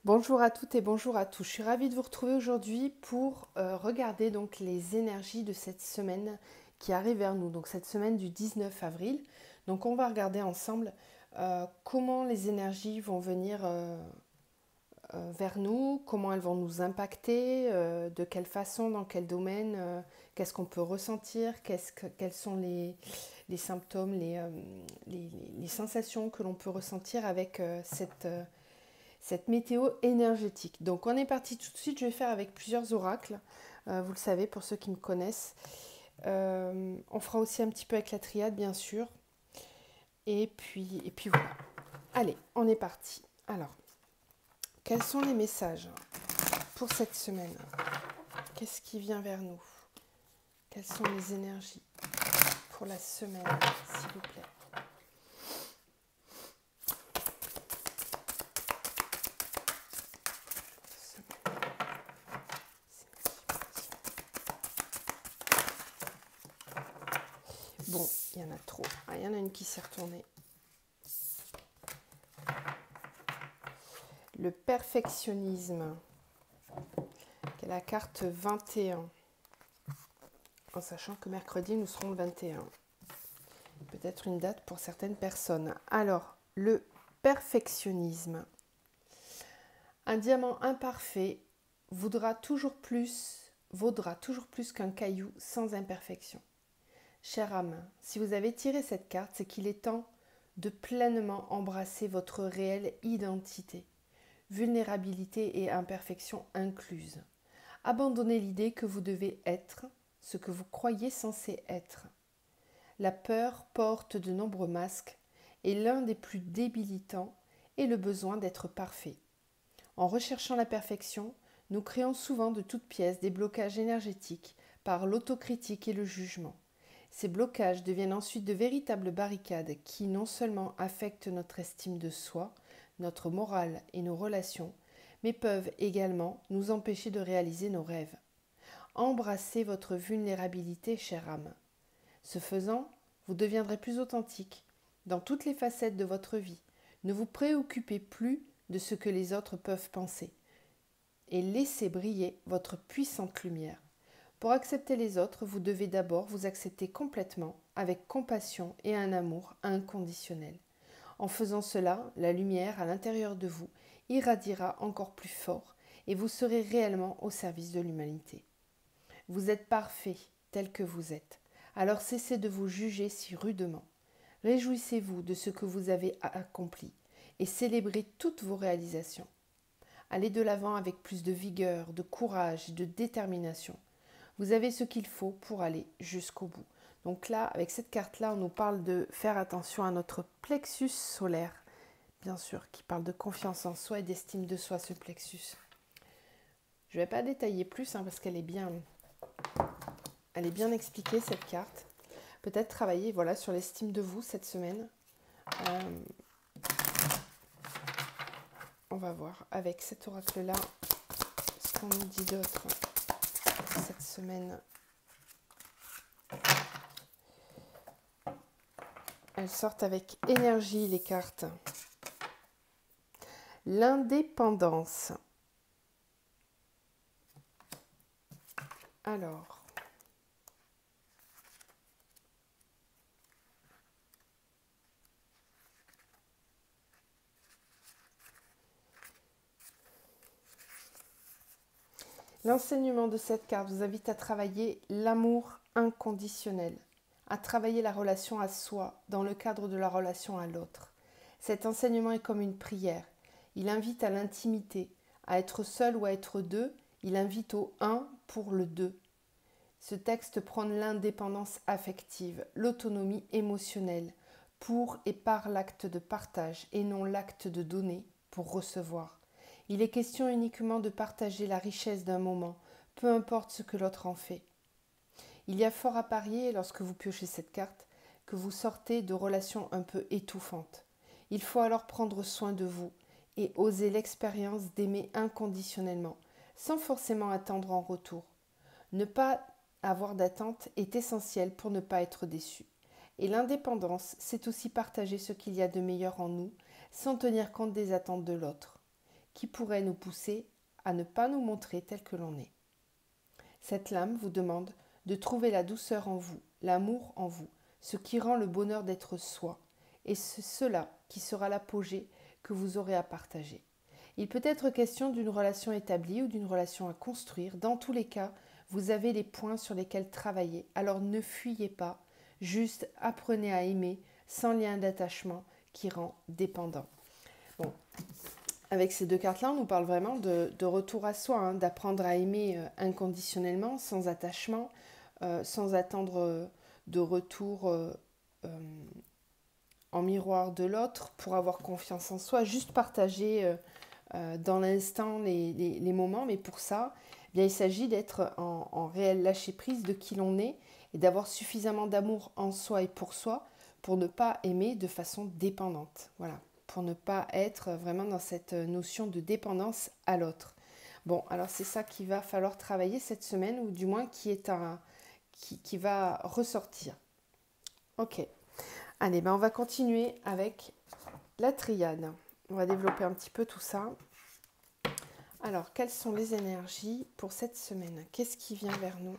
Bonjour à toutes et bonjour à tous. Je suis ravie de vous retrouver aujourd'hui pour regarder donc les énergies de cette semaine qui arrive vers nous. Donc cette semaine du 19 avril. Donc on va regarder ensemble comment les énergies vont venir vers nous, comment elles vont nous impacter, de quelle façon, dans quel domaine, qu'est-ce qu'on peut ressentir, quels sont les symptômes, les sensations que l'on peut ressentir avec cette météo énergétique. Donc on est parti tout de suite, je vais faire avec plusieurs oracles, vous le savez pour ceux qui me connaissent. On fera aussi un petit peu avec la triade bien sûr. Et puis voilà. Allez, on est parti. Alors, quels sont les messages pour cette semaine? Qu'est-ce qui vient vers nous? Quelles sont les énergies pour la semaine, s'il vous plaît? Bon, il y en a trop. Ah, il y en a une qui s'est retournée. Le perfectionnisme, qui est la carte 21. En sachant que mercredi, nous serons le 21. Peut-être une date pour certaines personnes. Alors, le perfectionnisme. Un diamant imparfait vaudra toujours plus qu'un caillou sans imperfection. Chère âme, si vous avez tiré cette carte, c'est qu'il est temps de pleinement embrasser votre réelle identité, vulnérabilité et imperfection incluses. Abandonnez l'idée que vous devez être ce que vous croyez censé être. La peur porte de nombreux masques et l'un des plus débilitants est le besoin d'être parfait. En recherchant la perfection, nous créons souvent de toutes pièces des blocages énergétiques par l'autocritique et le jugement. Ces blocages deviennent ensuite de véritables barricades qui non seulement affectent notre estime de soi, notre morale et nos relations, mais peuvent également nous empêcher de réaliser nos rêves. Embrassez votre vulnérabilité, chère âme. Ce faisant, vous deviendrez plus authentique dans toutes les facettes de votre vie. Ne vous préoccupez plus de ce que les autres peuvent penser et laissez briller votre puissante lumière. Pour accepter les autres, vous devez d'abord vous accepter complètement, avec compassion et un amour inconditionnel. En faisant cela, la lumière à l'intérieur de vous irradiera encore plus fort et vous serez réellement au service de l'humanité. Vous êtes parfait tel que vous êtes, alors cessez de vous juger si rudement. Réjouissez-vous de ce que vous avez accompli et célébrez toutes vos réalisations. Allez de l'avant avec plus de vigueur, de courage et de détermination. Vous avez ce qu'il faut pour aller jusqu'au bout. Donc là, avec cette carte-là, on nous parle de faire attention à notre plexus solaire, bien sûr, qui parle de confiance en soi et d'estime de soi, ce plexus. Je ne vais pas détailler plus parce qu'elle est bien expliquée, cette carte. Peut-être travailler sur l'estime de vous cette semaine. On va voir avec cet oracle-là ce qu'on nous dit d'autre cette semaine. Elles sortent avec énergie, les cartes. L'indépendance. Alors, l'enseignement de cette carte vous invite à travailler l'amour inconditionnel, à travailler la relation à soi dans le cadre de la relation à l'autre. Cet enseignement est comme une prière. Il invite à l'intimité, à être seul ou à être deux. Il invite au un pour le deux. Ce texte prône l'indépendance affective, l'autonomie émotionnelle, pour et par l'acte de partage et non l'acte de donner pour recevoir. Il est question uniquement de partager la richesse d'un moment, peu importe ce que l'autre en fait. Il y a fort à parier, lorsque vous piochez cette carte, que vous sortez de relations un peu étouffantes. Il faut alors prendre soin de vous et oser l'expérience d'aimer inconditionnellement, sans forcément attendre en retour. Ne pas avoir d'attente est essentiel pour ne pas être déçu. Et l'indépendance, c'est aussi partager ce qu'il y a de meilleur en nous, sans tenir compte des attentes de l'autre. qui pourrait nous pousser à ne pas nous montrer tel que l'on est. Cette lame vous demande de trouver la douceur en vous, l'amour en vous, ce qui rend le bonheur d'être soi, et c'est cela qui sera l'apogée que vous aurez à partager. Il peut être question d'une relation établie ou d'une relation à construire. Dans tous les cas, vous avez les points sur lesquels travailler. Alors ne fuyez pas, juste apprenez à aimer sans lien d'attachement qui rend dépendant. Bon, avec ces deux cartes-là, on nous parle vraiment de retour à soi, hein, d'apprendre à aimer inconditionnellement, sans attachement, sans attendre de retour en miroir de l'autre pour avoir confiance en soi, juste partager dans l'instant les moments, mais pour ça, eh bien, il s'agit d'être en réel lâcher-prise de qui l'on est et d'avoir suffisamment d'amour en soi et pour ne pas aimer de façon dépendante. Voilà, pour ne pas être vraiment dans cette notion de dépendance à l'autre. Bon, alors c'est ça qu'il va falloir travailler cette semaine, ou du moins qui va ressortir. Ok, allez, ben on va continuer avec la triade. On va développer un petit peu tout ça. Alors, quelles sont les énergies pour cette semaine? Qu'est-ce qui vient vers nous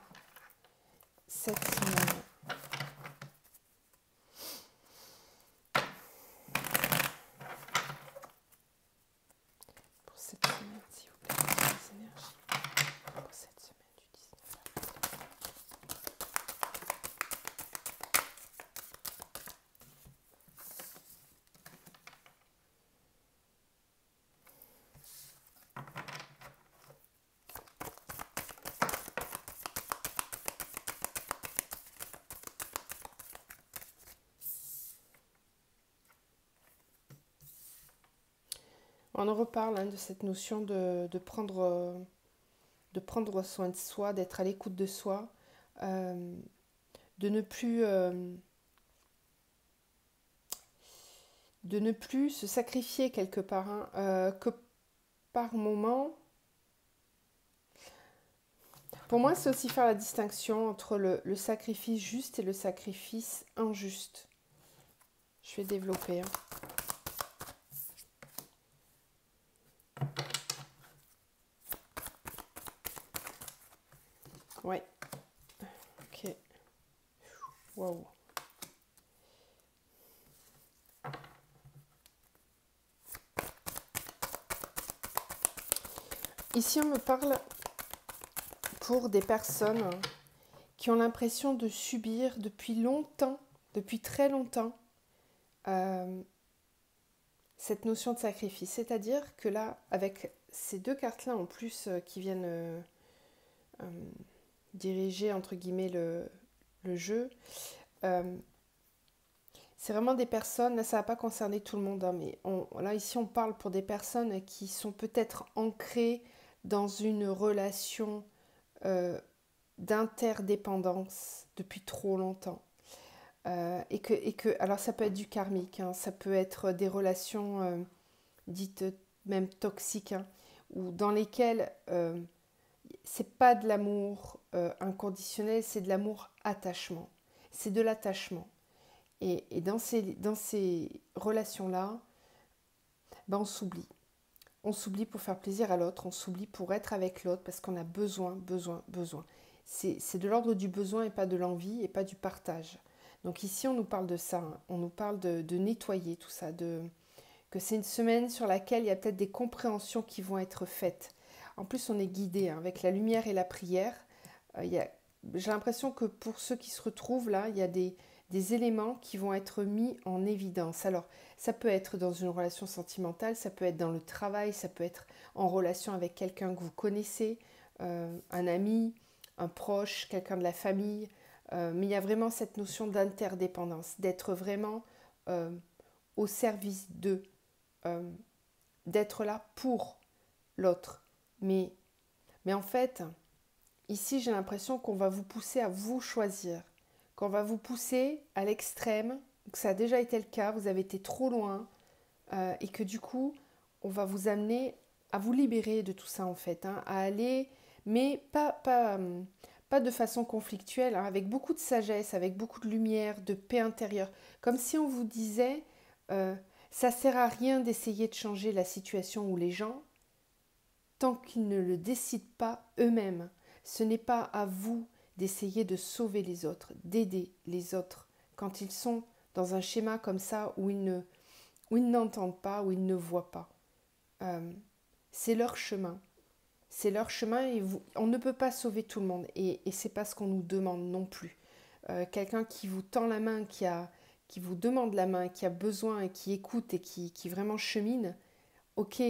cette semaine? Pour cette semaine, s'il vous plaît, les énergies pour cette semaine du 19 avril. On en reparle de cette notion de prendre soin de soi, d'être à l'écoute de soi, de ne plus se sacrifier quelque part, hein, que par moment. Pour moi, c'est aussi faire la distinction entre le sacrifice juste et le sacrifice injuste. Je vais développer. Hein. Ouais. Ok. Waouh. Ici, on me parle pour des personnes qui ont l'impression de subir depuis longtemps, depuis très longtemps, cette notion de sacrifice. C'est-à-dire que là, avec ces deux cartes-là en plus qui viennent diriger, entre guillemets, le jeu, c'est vraiment des personnes, là ça ne va pas concerner tout le monde, hein, mais là ici on parle pour des personnes qui sont peut-être ancrées dans une relation d'interdépendance depuis trop longtemps. Alors ça peut être du karmique, hein, ça peut être des relations dites même toxiques, hein, ou dans lesquelles c'est pas de l'amour inconditionnel, c'est de l'amour attachement, c'est de l'attachement. Et dans ces relations-là, ben on s'oublie. On s'oublie pour faire plaisir à l'autre, on s'oublie pour être avec l'autre parce qu'on a besoin. C'est de l'ordre du besoin et pas de l'envie et pas du partage. Donc ici, on nous parle de ça, hein. On nous parle de nettoyer tout ça, que c'est une semaine sur laquelle il y a peut-être des compréhensions qui vont être faites. En plus, on est guidé, hein, avec la lumière et la prière. J'ai l'impression que pour ceux qui se retrouvent là, il y a des éléments qui vont être mis en évidence. Alors, ça peut être dans une relation sentimentale, ça peut être dans le travail, ça peut être en relation avec quelqu'un que vous connaissez, un ami, un proche, quelqu'un de la famille. Mais il y a vraiment cette notion d'interdépendance, d'être vraiment au service d'eux, d'être là pour l'autre. Mais en fait, ici, j'ai l'impression qu'on va vous pousser à vous choisir, qu'on va vous pousser à l'extrême, que ça a déjà été le cas, vous avez été trop loin, et que du coup, on va vous amener à vous libérer de tout ça en fait, hein, à aller, mais pas de façon conflictuelle, hein, avec beaucoup de sagesse, avec beaucoup de lumière, de paix intérieure, comme si on vous disait, ça sert à rien d'essayer de changer la situation ou les gens, tant qu'ils ne le décident pas eux-mêmes. Ce n'est pas à vous d'essayer de sauver les autres, d'aider les autres, quand ils sont dans un schéma comme ça où ils n'entendent pas, où ils ne voient pas. C'est leur chemin. C'est leur chemin et on ne peut pas sauver tout le monde. Et ce n'est pas ce qu'on nous demande non plus. Quelqu'un qui vous tend la main, qui vous demande la main, qui a besoin et qui écoute et qui vraiment chemine, ok,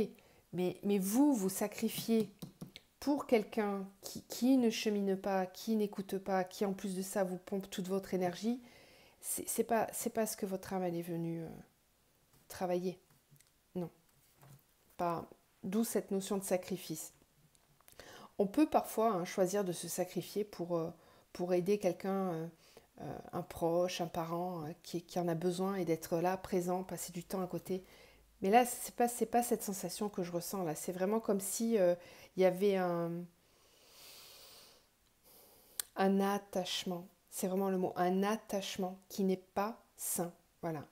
mais vous sacrifiez pour quelqu'un qui ne chemine pas, qui n'écoute pas, qui en plus de ça vous pompe toute votre énergie, c'est pas ce que votre âme elle est venue travailler. Non. Pas. D'où cette notion de sacrifice. On peut parfois choisir de se sacrifier pour aider quelqu'un, un proche, un parent qui en a besoin et d'être là, présent, passer du temps à côté. Mais là, c'est pas cette sensation que je ressens là. C'est vraiment comme si il y avait un attachement. C'est vraiment le mot, un attachement qui n'est pas sain, voilà,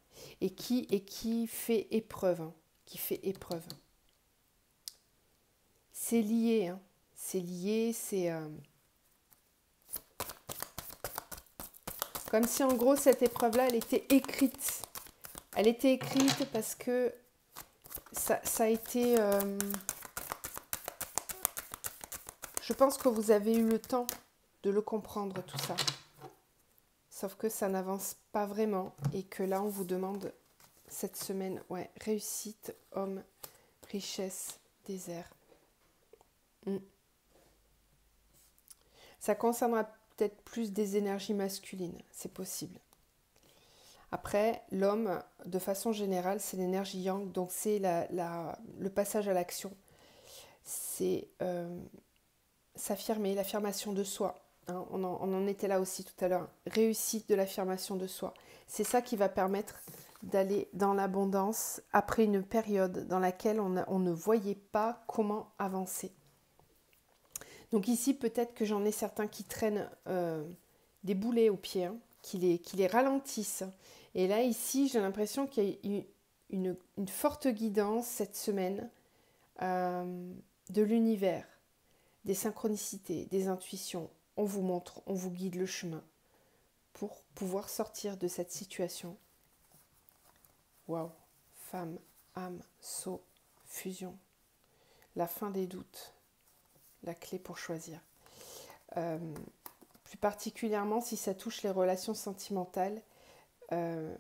et qui fait épreuve, qui fait épreuve. C'est lié, c'est lié, c'est comme si en gros cette épreuve-là, elle était écrite. Elle était écrite parce que ça a été... je pense que vous avez eu le temps de le comprendre, tout ça. Sauf que ça n'avance pas vraiment et que là, on vous demande cette semaine, ouais, réussite, homme, richesse, désert. Ça concernera peut-être plus des énergies masculines, c'est possible. Après, l'homme, de façon générale, c'est l'énergie yang, donc c'est le passage à l'action. C'est s'affirmer, l'affirmation de soi. On en était là aussi tout à l'heure. Réussite de l'affirmation de soi. C'est ça qui va permettre d'aller dans l'abondance après une période dans laquelle on ne voyait pas comment avancer. Donc ici, peut-être que j'en ai certains qui traînent des boulets aux pieds, qui les ralentissent. Et là, ici, j'ai l'impression qu'il y a une forte guidance cette semaine de l'univers, des synchronicités, des intuitions. On vous montre, on vous guide le chemin pour pouvoir sortir de cette situation. Waouh, femme, âme, sceau, fusion. La fin des doutes, la clé pour choisir. Plus particulièrement si ça touche les relations sentimentales, il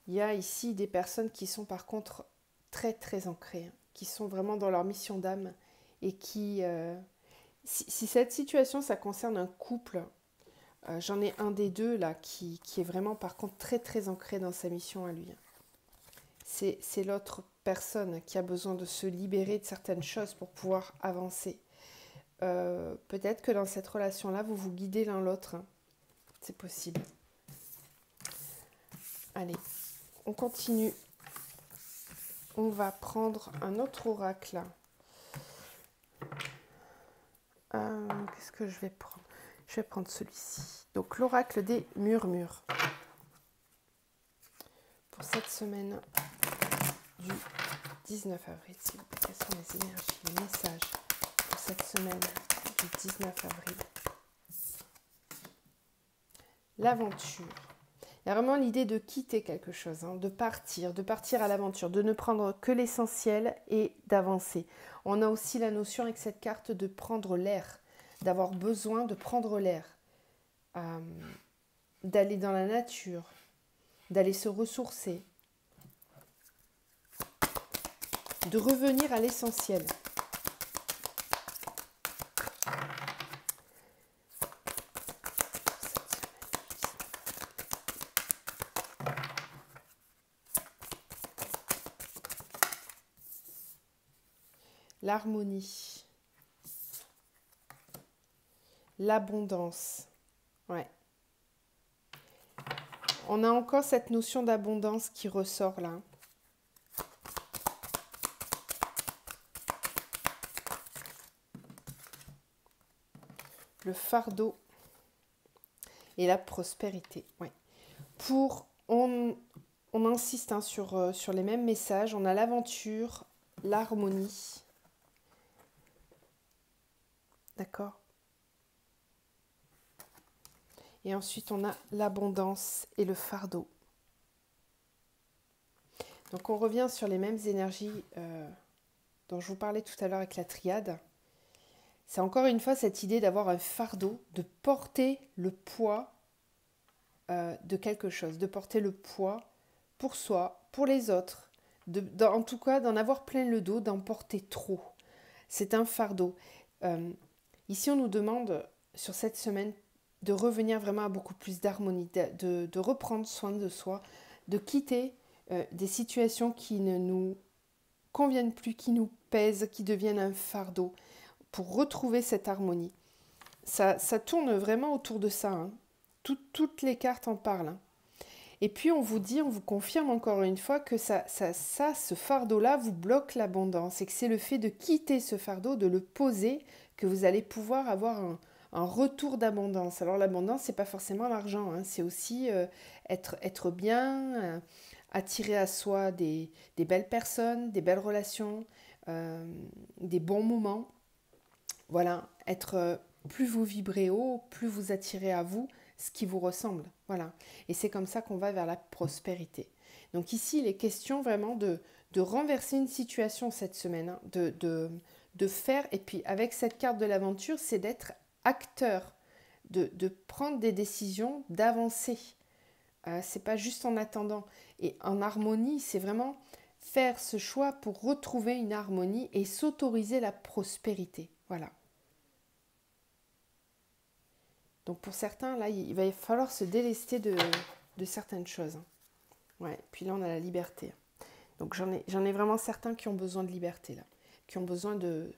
y a ici des personnes qui sont par contre très très ancrées, qui sont vraiment dans leur mission d'âme et qui... si cette situation, ça concerne un couple, j'en ai un des deux là qui est vraiment par contre très très ancré dans sa mission à lui. C'est l'autre personne qui a besoin de se libérer de certaines choses pour pouvoir avancer. Peut-être que dans cette relation-là, vous vous guidez l'un l'autre. C'est possible. Allez, on continue. On va prendre un autre oracle. Qu'est-ce que je vais prendre? Je vais prendre celui-ci. Donc, l'oracle des murmures. Pour cette semaine du 19 avril, s'il vous plaît, quelles sont les énergies, les messages pour cette semaine du 19 avril? L'aventure. Il y a vraiment l'idée de quitter quelque chose, de partir à l'aventure, de ne prendre que l'essentiel et d'avancer. On a aussi la notion avec cette carte de prendre l'air, d'avoir besoin de prendre l'air, d'aller dans la nature, d'aller se ressourcer, de revenir à l'essentiel. L'harmonie, l'abondance. Ouais. On a encore cette notion d'abondance qui ressort là. Le fardeau et la prospérité. Ouais. On insiste sur les mêmes messages. On a l'aventure, l'harmonie. D'accord? Et ensuite, on a l'abondance et le fardeau. Donc, on revient sur les mêmes énergies dont je vous parlais tout à l'heure avec la triade. C'est encore une fois cette idée d'avoir un fardeau, de porter le poids de quelque chose, de porter le poids pour soi, pour les autres, en tout cas d'en avoir plein le dos, d'en porter trop. C'est un fardeau. Ici, on nous demande sur cette semaine de revenir vraiment à beaucoup plus d'harmonie, de reprendre soin de soi, de quitter des situations qui ne nous conviennent plus, qui nous pèsent, qui deviennent un fardeau, pour retrouver cette harmonie. Ça tourne vraiment autour de ça. Hein. Toutes les cartes en parlent. Hein. Et puis on vous dit, on vous confirme encore une fois que ce fardeau-là vous bloque l'abondance et que c'est le fait de quitter ce fardeau, de le poser, que vous allez pouvoir avoir un retour d'abondance. Alors l'abondance, c'est pas forcément l'argent, hein, c'est aussi être bien, attirer à soi des belles personnes, des belles relations, des bons moments. Voilà, plus vous vibrez haut, plus vous attirez à vous ce qui vous ressemble. Voilà. Et c'est comme ça qu'on va vers la prospérité. Donc ici, il est question vraiment de renverser une situation cette semaine, hein, de faire, et puis avec cette carte de l'aventure, c'est d'être acteur, de prendre des décisions, d'avancer. C'est pas juste en attendant. Et en harmonie, c'est vraiment faire ce choix pour retrouver une harmonie et s'autoriser la prospérité. Voilà. Donc pour certains, là, il va falloir se délester de certaines choses. Ouais, puis là, on a la liberté. Donc j'en ai vraiment certains qui ont besoin de liberté, là. Qui ont besoin de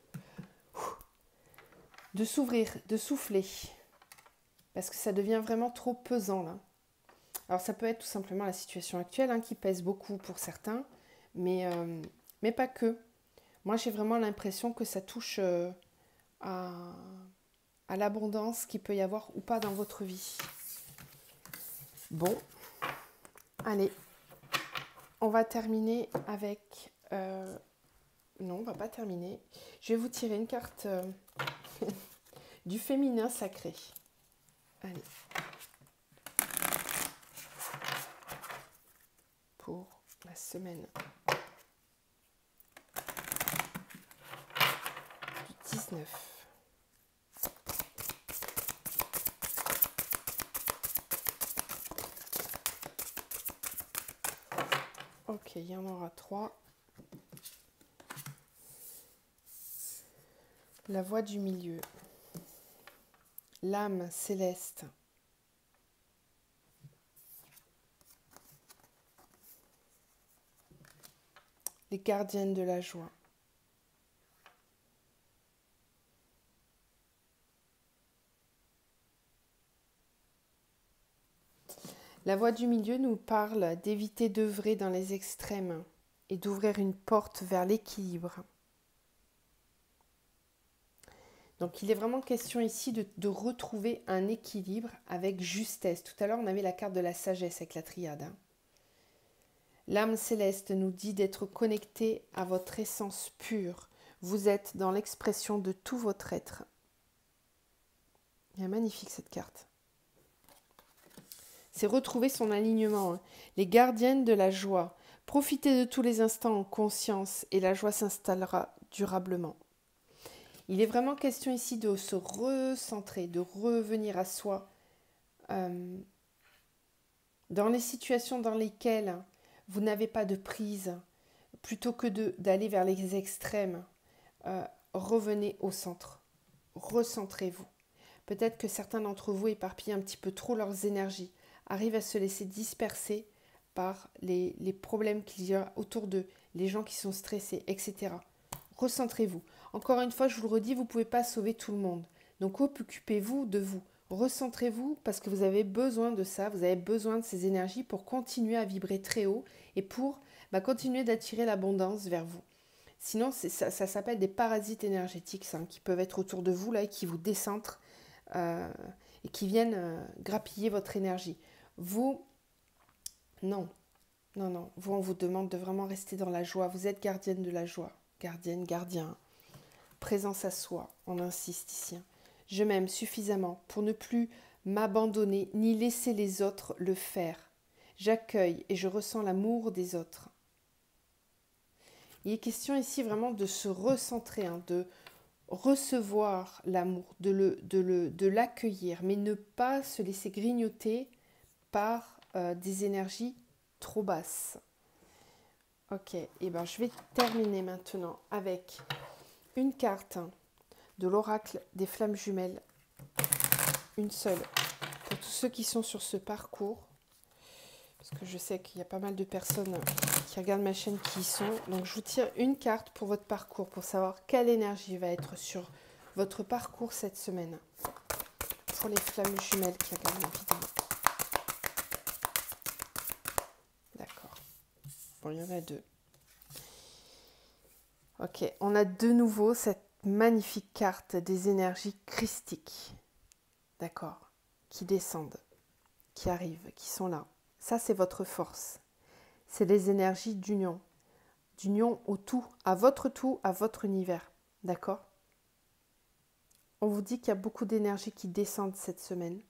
s'ouvrir, de souffler. Parce que ça devient vraiment trop pesant, là. Alors ça peut être tout simplement la situation actuelle, hein, qui pèse beaucoup pour certains, mais pas que. Moi, j'ai vraiment l'impression que ça touche à l'abondance qu'il peut y avoir ou pas dans votre vie. Bon, allez, on va terminer avec... non, on va pas terminer. Je vais vous tirer une carte du féminin sacré. Allez. Pour la semaine du 19. Ok, il y en aura 3. La voix du milieu. L'âme céleste. Les gardiennes de la joie. La voix du milieu nous parle d'éviter d'œuvrer dans les extrêmes et d'ouvrir une porte vers l'équilibre. Donc il est vraiment question ici de retrouver un équilibre avec justesse. Tout à l'heure, on avait la carte de la sagesse avec la triade. Hein. L'âme céleste nous dit d'être connecté à votre essence pure. Vous êtes dans l'expression de tout votre être. Elle est magnifique cette carte. C'est retrouver son alignement. Hein. Les gardiennes de la joie. Profitez de tous les instants en conscience et la joie s'installera durablement. Il est vraiment question ici de se recentrer, de revenir à soi. Dans les situations dans lesquelles vous n'avez pas de prise, plutôt que d'aller vers les extrêmes, revenez au centre. Recentrez-vous. Peut-être que certains d'entre vous éparpillent un petit peu trop leurs énergies, arrivent à se laisser disperser par les problèmes qu'il y a autour d'eux, les gens qui sont stressés, etc. Recentrez-vous. Encore une fois, je vous le redis, vous ne pouvez pas sauver tout le monde. Donc occupez-vous de vous. Recentrez-vous parce que vous avez besoin de ça, vous avez besoin de ces énergies pour continuer à vibrer très haut et pour continuer d'attirer l'abondance vers vous. Sinon, ça s'appelle des parasites énergétiques qui peuvent être autour de vous là, et qui vous décentrent et qui viennent grappiller votre énergie. Vous, non. Vous, on vous demande de vraiment rester dans la joie. Vous êtes gardienne de la joie. gardienne, gardien. Présence à soi, on insiste ici. Je m'aime suffisamment pour ne plus m'abandonner ni laisser les autres le faire. J'accueille et je ressens l'amour des autres. Il est question ici vraiment de se recentrer, de recevoir l'amour, de l'accueillir, mais ne pas se laisser grignoter par des énergies trop basses. Ok, et ben je vais terminer maintenant avec une carte de l'oracle des flammes jumelles, une seule, pour tous ceux qui sont sur ce parcours, parce que je sais qu'il y a pas mal de personnes qui regardent ma chaîne qui y sont, donc je vous tire une carte pour votre parcours, pour savoir quelle énergie va être sur votre parcours cette semaine, pour les flammes jumelles qui regardent ma vidéo. D'accord, bon il y en a deux. Ok, on a de nouveau cette magnifique carte des énergies christiques, d'accord, qui descendent, qui arrivent, qui sont là. Ça, c'est votre force. C'est les énergies d'union au tout, à votre univers, d'accord? On vous dit qu'il y a beaucoup d'énergie qui descendent cette semaine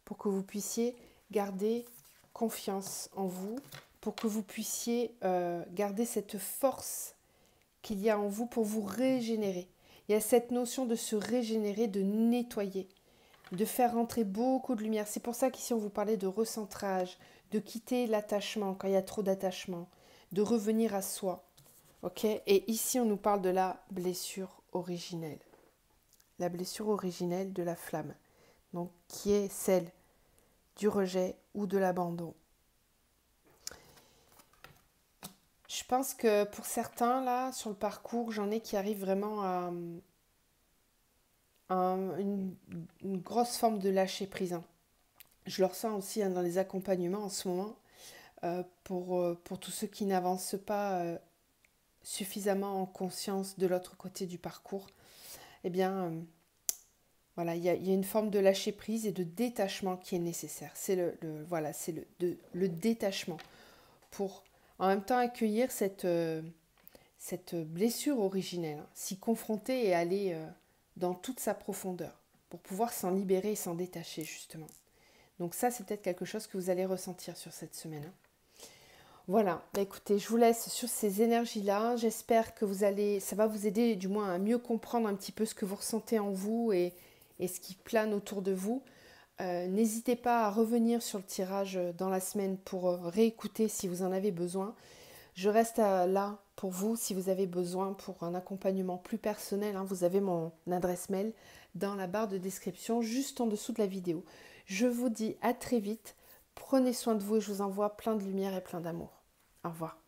pour que vous puissiez garder confiance en vous, pour que vous puissiez garder cette force qu'il y a en vous pour vous régénérer. Il y a cette notion de se régénérer, de nettoyer, de faire rentrer beaucoup de lumière. C'est pour ça qu'ici on vous parlait de recentrage, de quitter l'attachement quand il y a trop d'attachement, de revenir à soi. Ok ? Et ici on nous parle de la blessure originelle. La blessure originelle de la flamme. Donc qui est celle du rejet ou de l'abandon. Je pense que pour certains, là, sur le parcours, j'en ai qui arrivent vraiment à une grosse forme de lâcher prise. Je le ressens aussi dans les accompagnements en ce moment, pour tous ceux qui n'avancent pas suffisamment en conscience de l'autre côté du parcours. Eh bien, voilà, il y a une forme de lâcher prise et de détachement qui est nécessaire. C'est le détachement pour en même temps accueillir cette blessure originelle, s'y confronter et aller dans toute sa profondeur pour pouvoir s'en libérer et s'en détacher justement. Donc ça, c'est peut-être quelque chose que vous allez ressentir sur cette semaine. Voilà, écoutez, je vous laisse sur ces énergies-là. J'espère que ça va vous aider du moins à mieux comprendre un petit peu ce que vous ressentez en vous et ce qui plane autour de vous. N'hésitez pas à revenir sur le tirage dans la semaine pour réécouter si vous en avez besoin. Je reste là pour vous si vous avez besoin pour un accompagnement plus personnel. Vous avez mon adresse mail dans la barre de description juste en dessous de la vidéo. Je vous dis à très vite. Prenez soin de vous et je vous envoie plein de lumière et plein d'amour. Au revoir.